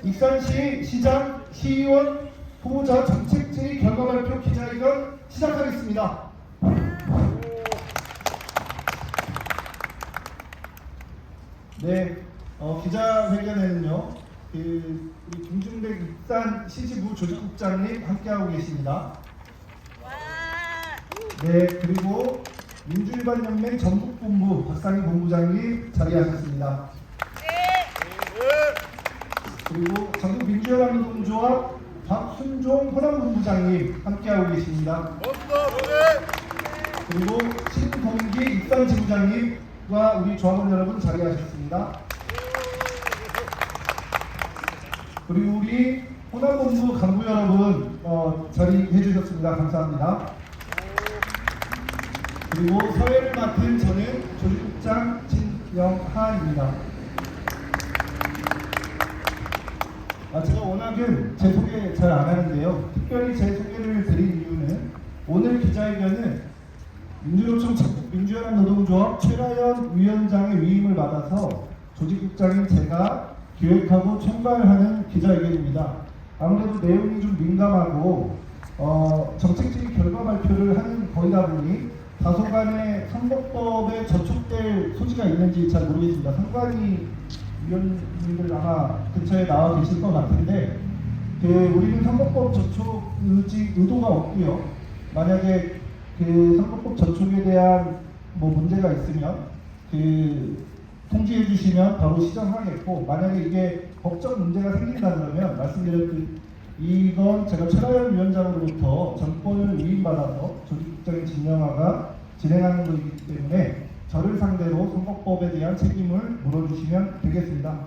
익산시 시장, 시의원 후보자 정책 질의 결과 발표 기자회견 시작하겠습니다. 네, 기자회견에는요, 우리 김준백 익산 시지부 조직국장님 함께하고 계십니다. 네, 그리고 민주일반연맹 전국본부 박상희 본부장님 자리하셨습니다. 그리고 전국민주연합노동조합 박순종 호남본부장님 함께하고 계십니다. 그리고 신동기 익산지부장님과 우리 조합원 여러분 자리하셨습니다. 그리고 우리 호남본부 간부 여러분 자리해 주셨습니다. 감사합니다. 그리고 사회를 맡은 저는 조직국장 진영하입니다. 제가 워낙은 제 소개 잘 안 하는데요. 특별히 제 소개를 드린 이유는 오늘 기자회견은 민주노총 전국민주연합노동조합 최라연 위원장의 위임을 받아서 조직국장인 제가 기획하고 총괄하는 기자회견입니다. 아무래도 내용이 좀 민감하고 정책질 결과 발표를 하는 거이다 보니 다소간의 선거법에 저촉될 소지가 있는지 잘 모르겠습니다. 선관위 위원님들 아마 근처에 나와 계실 것 같은데 우리는 선거법 저촉 의도가 없고요. 만약에 선거법 저촉에 대한 문제가 있으면 통지해 주시면 바로 시정하겠고, 만약에 이게 법적 문제가 생긴다 그러면 말씀드렸듯이 이건 제가 최라연 위원장으로부터 정권을 위임받아서 조직국장인 진영아가 진행하는 것이기 때문에 저를 상대로 선거법에 대한 책임을 물어주시면 되겠습니다.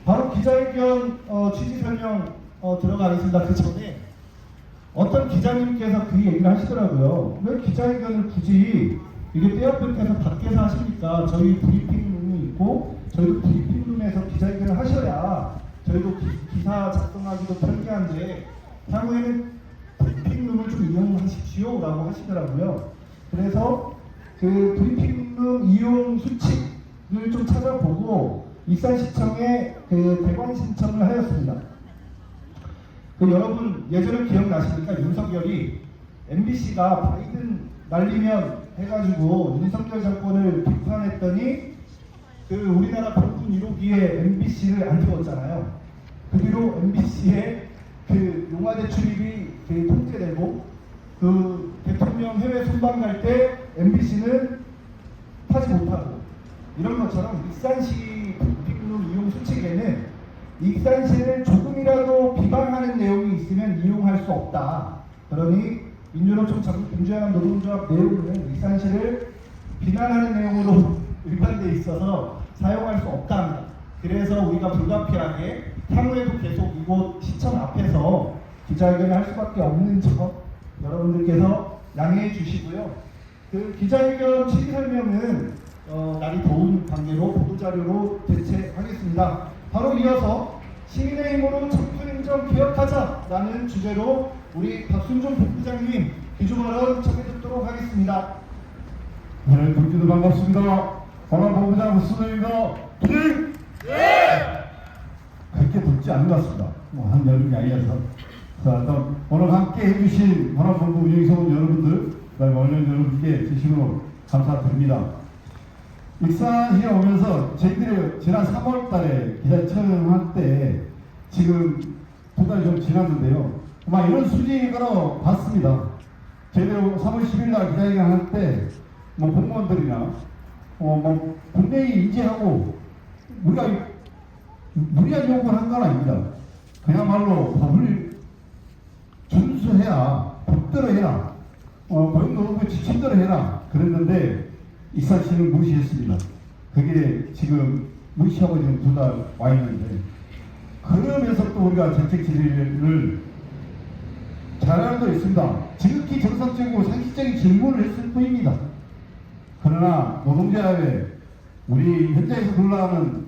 바로 기자회견 취지 설명 들어가겠습니다. 그 전에 어떤 기자님께서 그 얘기를 하시더라고요. 왜 기자회견을 굳이 이게 떼어뺏겨서 밖에서 하십니까? 저희 브리핑룸이 있고 저희도 브리핑룸에서 기자회견을 하셔야 저희도 기사 작성하기도 편리한데 향후에는 브리핑룸을 좀 이용하십시오 라고 하시더라고요. 그래서 브리핑룸 이용 수칙을 좀 찾아보고 익산시청에 대관 신청을 하였습니다. 여러분 예전에 기억나십니까? 윤석열이 MBC가 바이든 날리면 해가지고 윤석열 정권을 비판했더니 우리나라 평균 1호기에 MBC를 안 태웠잖아요. 그 뒤로 MBC의 용화대 출입이 통제되고 대통령 해외 순방 갈 때 MBC는 타지 못하고, 이런 것처럼 익산시 브리핑룸 이용 수칙에는 익산시를 조금이라도 비방하는 내용이 있으면 이용할 수 없다. 그러니 민주노총 전국민주연합노동조합 내용은 익산시를 비난하는 내용으로 위반돼 있어서 사용할 수 없답니다. 그래서 우리가 불가피하게 향후에도 계속 이곳 시청 앞에서 기자회견을 할 수밖에 없는 점 여러분들께서 양해해 주시고요. 기자회견 취지 설명은 날이 더운 관계로 보도자료로 대체하겠습니다. 바로 이어서 시민의 힘으로 청주행정 개혁하자라는 주제로 우리 박순종 본부장님 기조 발언 청해 듣도록 하겠습니다. 네, 동지들 반갑습니다. 호남 본부장 박순종입니다. 기능! 네! 그렇게 덥지 않은 것 같습니다. 한 여름이 아니어서. 자, 일단 오늘 함께 해주신 호남 본부 운영소원 여러분들, 그다음에 언론 여러분께 진심으로 감사드립니다. 익산시에 오면서 저희들이 지난 3월달에 기자 촬영할 때 지금 2달 좀 지났는데요. 이런 수직으로 봤습니다. 저희들 3월 10일날 기자회견 할 때 공무원들이나 분명히 인지하고 우리가 무리한 요구를 한 건 아닙니다. 그야말로 법을 준수해라, 법대로 해라, 고용노동부 지침대로 해라 그랬는데 익산시는 무시했습니다. 그게 지금 무시하고 지금 2달 와 있는데, 그러면서 또 우리가 정책 질의를 잘하는 거 있습니다. 지극히 정상적이고 상식적인 질문을 했을 뿐입니다. 그러나 노동조합에 우리 현장에서 놀라는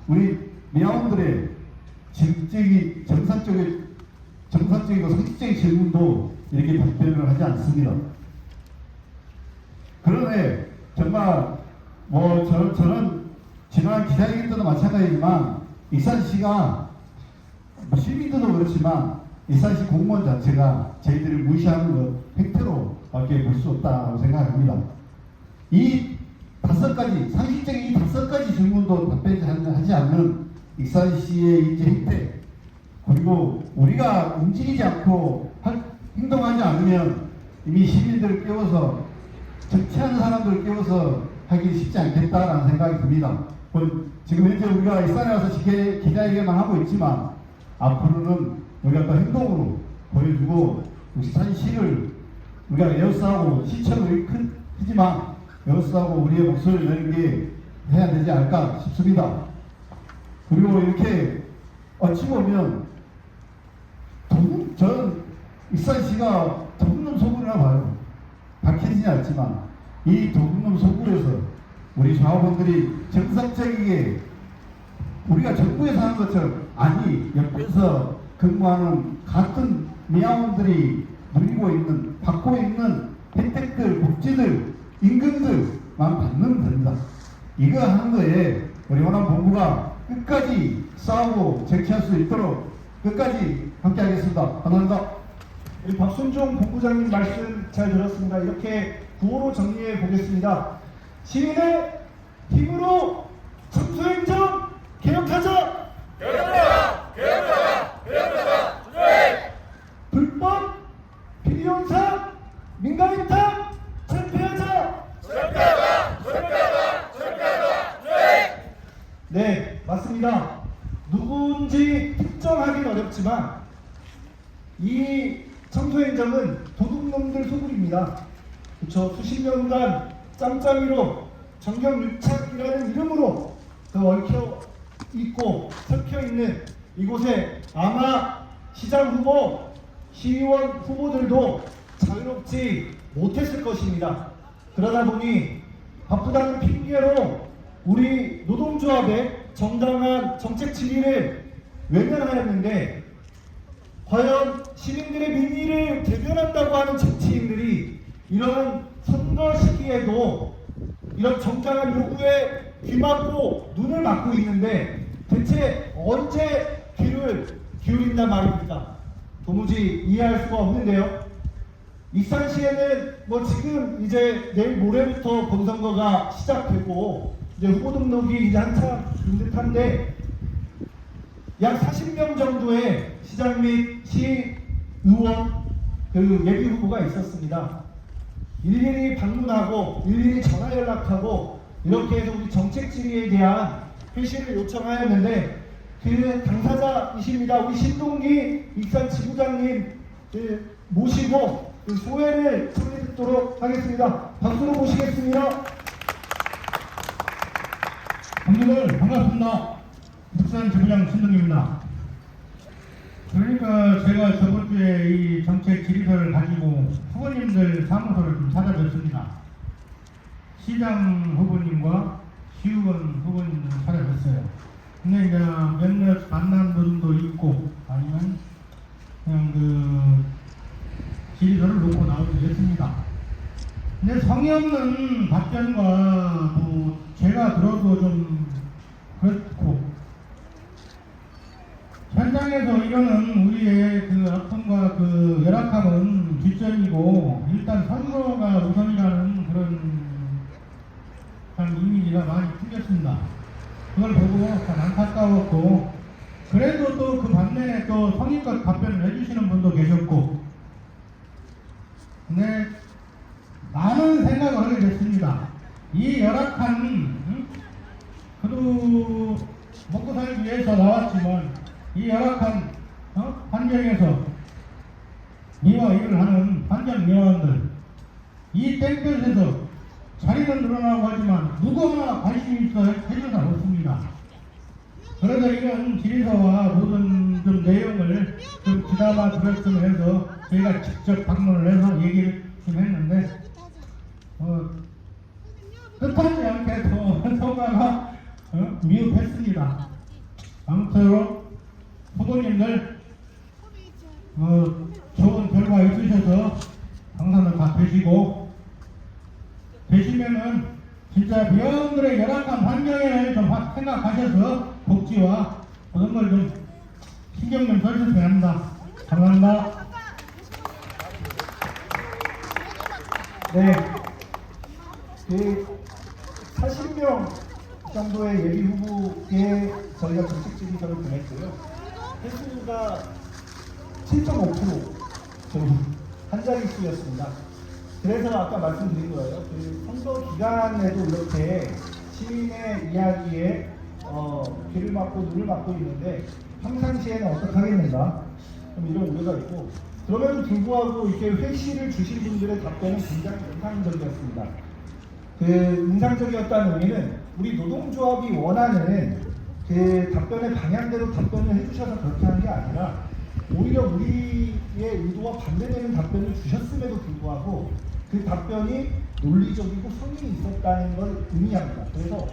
우리 미화원들의 지극히 정상적이고 상식적인 질문도 이렇게 답변을 하지 않습니다. 그런데 정말 저는 지난 기자회견 때도 마찬가지지만 익산시가 뭐 시민들도 그렇지만 일산시 공무원 자체가 저희들이 무시하는 것 팩트로밖에 볼 수 없다고 생각합니다. 이 5가지, 상식적인 이 5가지 질문도 답변하지 않는 일산시의 이제 혜택, 그리고 우리가 움직이지 않고 행동하지 않으면 이미 시민들을 깨워서, 정치하는 사람들을 깨워서 하기 쉽지 않겠다라는 생각이 듭니다. 지금 현재 우리가 일산에 와서 기자회견만 하고 있지만 앞으로는 우리가 또 행동으로 보여주고 일산시를 우리가 에어싸고 시청이 크지만 에어싸고 우리의 목소리를 내는 게 해야 되지 않을까 싶습니다. 그리고 이렇게 어찌 보면 저는 일산시가 도둑놈 소굴이라고 봐요. 밝혀지지 않지만 이 도둑놈 소굴에서 우리 좌우분들이 정상적이게 우리가 정부에서 하는 것처럼, 아니 옆에서 근무하는 같은 미화원들이 누리고 있는, 받고 있는 혜택들, 복지들, 임금들만 받는 됩니다. 이거 하는 거에 우리 호남본부가 끝까지 싸우고 쟁취할 수 있도록 끝까지 함께하겠습니다. 감사합니다. 우리 박순종 본부장님 말씀 잘 들었습니다. 이렇게 구호로 정리해 보겠습니다. 시민의 힘으로 청소행정 개혁하자! 개혁하자! 개혁하자! 개혁하자! 주저해! 불법 비리영상 민간인탕 철폐하자! 철폐하자! 철폐하자! 철폐하자! 주저해! 네, 맞습니다. 누군지 특정하긴 어렵지만 이 청소행정은 도둑놈들 소굴입니다. 그렇죠. 수십 년간 짬짬이로 정경유착이라는 이름으로 얽혀 있고 섞여 있는 이곳에 아마 시장 후보, 시의원 후보들도 자유롭지 못했을 것입니다. 그러다 보니 바쁘다는 핑계로 우리 노동조합의 정당한 정책 질의를 외면하였는데, 과연 시민들의 민의를 대변한다고 하는 정치인들이 이런 선거 시기에도 이런 정당한 요구에 귀막고 눈을 막고 있는데 대체 언제 귀를 기울인단 말입니까? 도무지 이해할 수가 없는데요. 익산시에는 뭐 지금 이제 내일 모레부터 본선거가 시작되고 이제 후보 등록이 이제 한참인 듯한데 약 40명 정도의 시장 및 시의원 그 예비 후보가 있었습니다. 일일이 방문하고 일일이 전화 연락하고 이렇게 해서 우리 정책 질의에 대한 회신을 요청하였는데 그 당사자이십니다. 우리 신동기 익산 지부장님 모시고 그 소회를 청해 듣도록 하겠습니다. 박수로 모시겠습니다. 동료들 반갑습니다. 익산 지부장 신동기입니다. 그러니까 제가 저번 주에 이 정책 질의서를 가지고 후보님들 사무소를 좀 찾아뵙습니다. 시장 후보님과 시의원 후보님들 찾아뵀어요. 근데 이제 몇몇 만난 분도 있고 아니면 그냥 그 질의서를 놓고 나오기도 했습니다. 근데 성의 없는 답변과 뭐 제가 들어도 좀 그렇고 현장에서 이러는 우리의 그 아픔과 그 열악함은 뒷전이고 일단 선거가 우선이라는 그런 참 이미지가 많이 풀렸습니다. 그걸 보고 참 안타까웠고, 그래도 또 그 반면에 또 성의껏 답변을 해주시는 분도 계셨고, 근데 많은 생각을 하게 됐습니다. 이 열악한 그래도 먹고 살기 위해서 나왔지만 이 열악한 환경에서 미화 일을 하는 환경미화원들, 이 땡볕에서 자리는 늘어나고 하지만 누구나 관심이 있어 해줄 사람 없습니다. 그래서 이런 질의서와 모든 좀 내용을 좀 귀담아 들었으면 해서 저희가 직접 방문을 해서 얘기를 좀 했는데 뜻하지 않게 또 성과가 미흡했습니다. 아무쪼록 후보님들 좋은 결과 있으셔서 당선을 다 되시고, 되시면은 진짜 미화원들의 열악한 환경을 좀 생각하셔서 복지와 그런 걸 좀 신경 좀 써주셔서 바랍니다. 감사합니다. 네. 그 40명 정도의 예비 후보에 저희가 정책 질의서를 보냈고요. 횟수가 7.5% 저희 한 자릿수였습니다. 그래서 아까 말씀드린 거예요. 그 선거 기간에도 이렇게 시민의 이야기에 귀를 막고 눈을 막고 있는데 평상시에는 어떡하겠는가? 좀 이런 우려가 있고 그럼에도 불구하고 이렇게 회시를 주신 분들의 답변은 굉장히 인상적이었습니다. 그 인상적이었다는 의미는 우리 노동조합이 원하는 그 답변의 방향대로 답변을 해주셔서 그렇게 한 게 아니라 오히려 우리의 의도와 반대되는 답변을 주셨음에도 불구하고 그 답변이 논리적이고 성의이 있었다는 걸 의미합니다. 그래서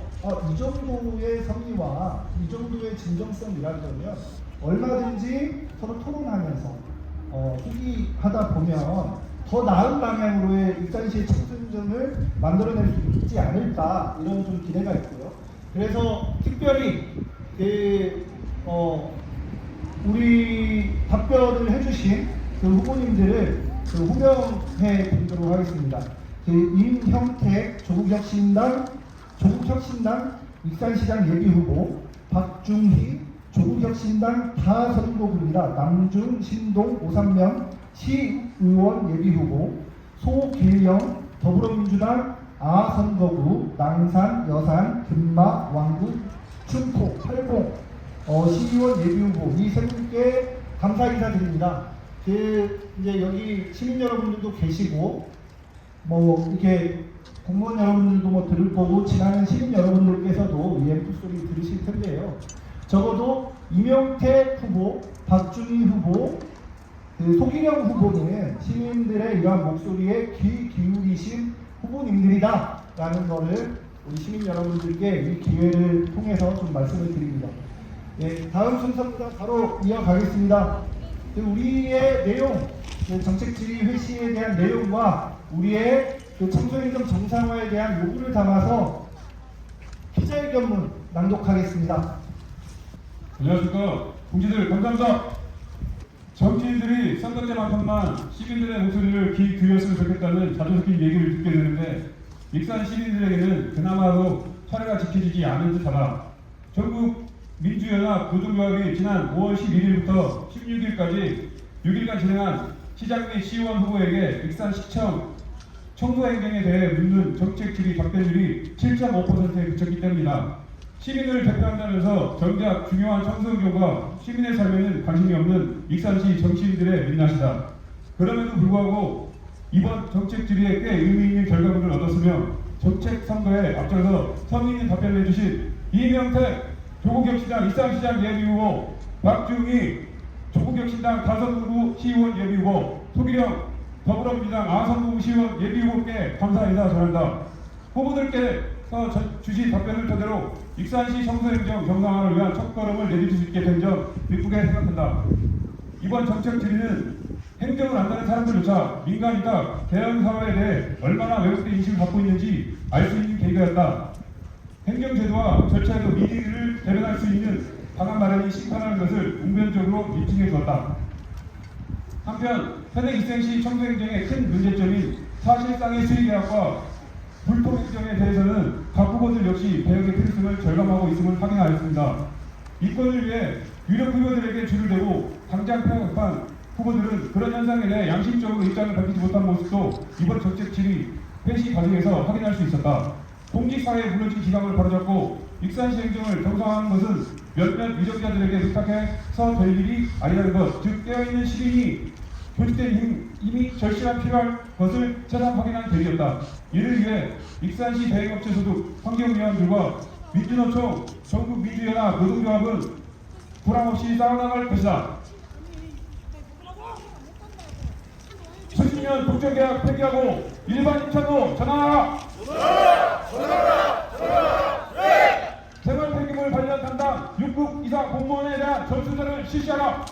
이 정도의 성의와 이 정도의 진정성이라면 얼마든지 서로 토론하면서 후기하다 보면 더 나은 방향으로의 익산시의 청소년을 만들어낼 수 있지 않을까 이런 좀 기대가 있고요. 그래서 특별히 우리 답변을 해주신 그 후보님들을 호명해 드리도록 하겠습니다. 임형택 조국혁신당 익산시장 예비후보, 박중희 조국혁신당 다선거구입니다. 남중, 신동, 오산면 시의원 예비후보, 소길영 더불어민주당 아선거구, 낭산, 여산, 금마, 왕구, 춘포, 팔공 시의원 예비후보 이 세 분께 감사 인사드립니다. 이제 여기 시민 여러분들도 계시고 이렇게 공무원 여러분들도 들을 거고 지나는 시민 여러분들께서도 이 앰프 소리 들으실 텐데요. 적어도 이명택 후보, 박준희 후보, 소기령 후보는 시민들의 이러한 목소리에 귀 기울이신 후보님들이다라는 것을 우리 시민 여러분들께 이 기회를 통해서 좀 말씀을 드립니다. 예, 다음 순서부터 바로 이어가겠습니다. 우리의 내용, 정책 질의 회시에 대한 내용과 우리의 청소임금 정상화에 대한 요구를 담아서 기자회견문 낭독하겠습니다. 안녕하십니까. 동지들 감사합니다. 정치인들이 선거 때만큼만 시민들의 목소리를 귀 기울였으면 좋겠다는 자주 섞인 얘기를 듣게 되는데 익산 시민들에게는 그나마도 차례가 지켜지지 않은 듯하다. 전국 민주연합 노동조합이 지난 5월 11일부터 16일까지 6일간 진행한 시장 및 시의원 후보에게 익산시청 청소행정에 대해 묻는 정책 질의 답변율이 7.5%에 그쳤기 때문이다. 시민을 대표한다면서 정작 중요한 청소행정과 시민의 삶에는 관심이 없는 익산시 정치인들의 민낯이다. 그럼에도 불구하고 이번 정책 질의에 꽤 의미 있는 결과물을 얻었으며 정책 선거에 앞서서 성의 있는 답변을 해주신 이명택 조국혁신당 익산시장 예비후보, 박중희 조국혁신당 다선구구 시의원 예비후보, 소기령 더불어민주당 아선구구 시의원 예비후보께 감사 인사 전한다. 후보들께서 주신 답변을 토대로 익산시 청소행정 정상화를 위한 첫걸음을 내딛을 수 있게 된 점 기쁘게 생각한다. 이번 정책 질의는 행정을 안다는 사람들조차 민간이다 개헌사회에 대해 얼마나 왜곡된 인식을 갖고 있는지 알 수 있는 계기였다. 행정제도와 절차에도 민의를 대변할 수 있는 방안 마련이 심판하는 것을 웅변적으로 입증해 주었다. 한편 현행 익산시 청소행정의 큰 문제점인 사실상의 수의계약과 불통행정에 대해서는 각 후보들 역시 개혁의 필요성을 절감하고 있음을 확인하였습니다. 이권을 위해 유력 후보들에게 줄을 대고 당장 폐업한 후보들은 그런 현상에 대해 양심적으로 입장을 밝히지 못한 모습도 이번 정책 질의 회시 과정에서 확인할 수 있었다. 공직사회에 물러진 기강을 바로잡고 익산시 행정을 정상화하는 것은 몇몇 위정자들에게 부탁해서 될 일이 아니라는 것, 즉 깨어있는 시민이 조직된 힘이 절실한 필요할 것을 새삼 확인한 계기였다. 이를 위해 익산시 대행업체 소득 환경위원들과 민주노총 전국민주연합 노동조합은 불황없이 싸워나갈 것이다. 수십 년 독점계약 폐기하고 일반 임차도 전환하라. 생활 폐기물 관련 담당 6급 이상 공무원에 대한 전수조를 실시하라.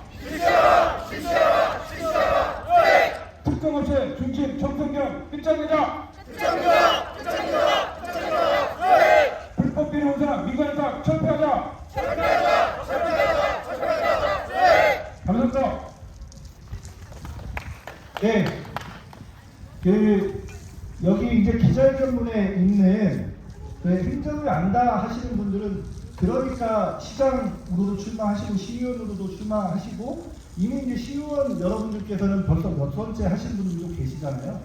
특정업체 중심 청소경 입장내자. 불법 비리 혼사 민간인사 철폐하자. 네, 여기 이제 기자회견문에 있는 행정을 안다 하시는 분들은 그러니까 시장으로도 출마하시고 시의원으로도 출마하시고 이미 이제 시의원 여러분들께서는 벌써 몇 번째 하시는 분들도 계시잖아요.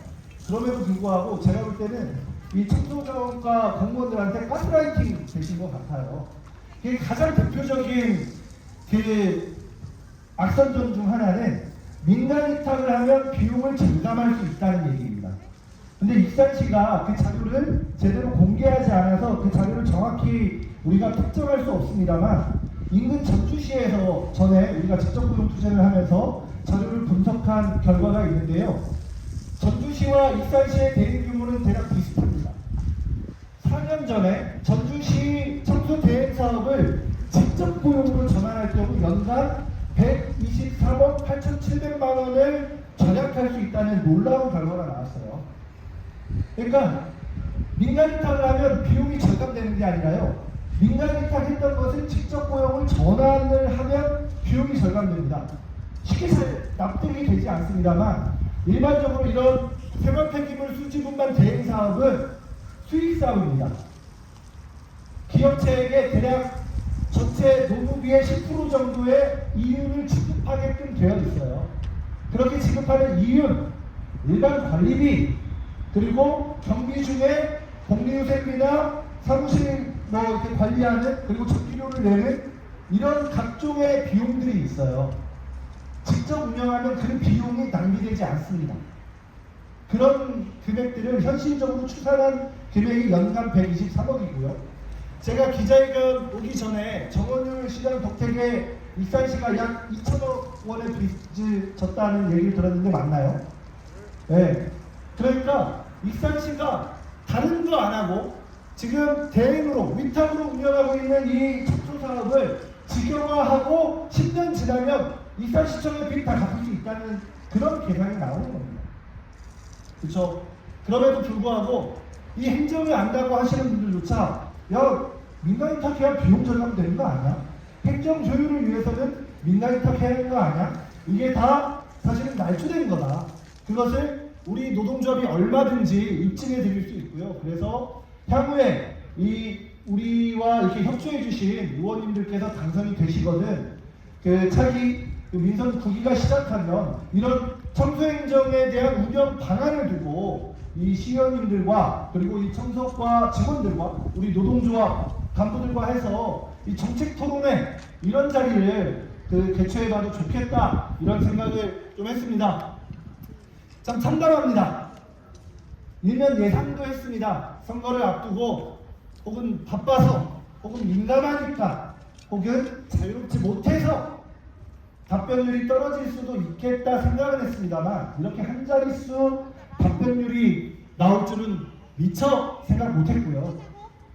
그럼에도 불구하고 제가 볼 때는 이 청소자원과 공무원들한테 가스라이팅 되신 것 같아요. 이게 가장 대표적인 악선전 중 하나는 민간 위탁을 하면 비용을 절감할 수 있다는 얘기입니다. 근데 익산시가 그 자료를 제대로 공개하지 않아서 그 자료를 정확히 우리가 특정할 수 없습니다만 인근 전주시에서 전에 우리가 직접 고용 투자를 하면서 자료를 분석한 결과가 있는데요. 전주시와 익산시의 대응 규모는 대략 비슷합니다. 4년 전에 전주시 청소 대행 사업을 직접 고용으로 전환할 경우 연간 123억 8,700만 원을 절약할 수 있다는 놀라운 결과가 나왔어요. 그러니까 민간 위탁을 하면 비용이 절감되는 게 아니라요. 민간 위탁했던 것을 직접 고용을 전환을 하면 비용이 절감됩니다. 쉽게 잘 납득이 되지 않습니다만 일반적으로 이런 생활 폐기물 수지분만 대행 사업은 수익 사업입니다. 기업체에게 대략 전체 노무비의 10% 정도의 이윤을 지급하게끔 되어 있어요. 그렇게 지급하는 이윤, 일반 관리비, 그리고 경비 중에 복리후생비나 사무실 이렇게 관리하는 그리고 전기료를 내는 이런 각종의 비용들이 있어요. 직접 운영하면 그 비용이 낭비되지 않습니다. 그런 금액들을 현실적으로 추산한 금액이 연간 123억이고요. 제가 기자회견 오기 전에 정원율 시장 덕택에 익산시가 약 2천억 원의 빚을 졌다는 얘기를 들었는데 맞나요? 네. 그러니까 익산시가 다른 거 안 하고 지금 대행으로 위탁으로 운영하고 있는 이 청소 사업을 직영화하고 10년 지나면 익산시청의 빚 다 갚을 수 있다는 그런 계산이 나오는 겁니다. 그렇죠? 그럼에도 불구하고 이 행정을 안다고 하시는 분들조차 야 민간 위탁해야 비용 절감 되는 거 아니야? 행정 조율을 위해서는 민간 위탁해야 하는 거 아니야? 이게 다 사실은 날조된 거다. 그것을 우리 노동조합이 얼마든지 입증해 드릴 수 있고요. 그래서 향후에 우리와 이렇게 협조해 주신 의원님들께서 당선이 되시거든 차기 민선 9기가 시작하면 이런 청소행정에 대한 운영 방안을 두고 이 시의원님들과 그리고 이 청소과 직원들과 우리 노동조합 간부들과 해서 이 정책 토론회 이런 자리를 개최해봐도 좋겠다 이런 생각을 좀 했습니다. 참 참담합니다. 일면 예상도 했습니다. 선거를 앞두고 혹은 바빠서 혹은 민감하니까 혹은 자유롭지 못해서 답변율이 떨어질 수도 있겠다 생각을 했습니다만 이렇게 한 자릿수 답변율이 나올 줄은 미처 생각 못했고요.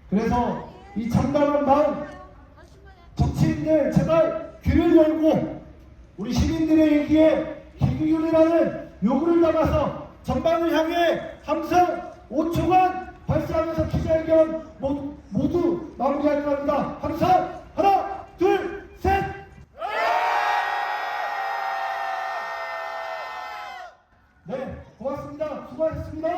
그래서 이 참담한 마음 정치인들 제발 귀를 열고 우리 시민들의 얘기에 귀기울이라는 요구를 담아서 전방을 향해 함성 5초간 발사하면서 기자회견 모두 마무리할 겁니다. 함성 하나 둘 셋. 네 고맙습니다. 수고하셨습니다.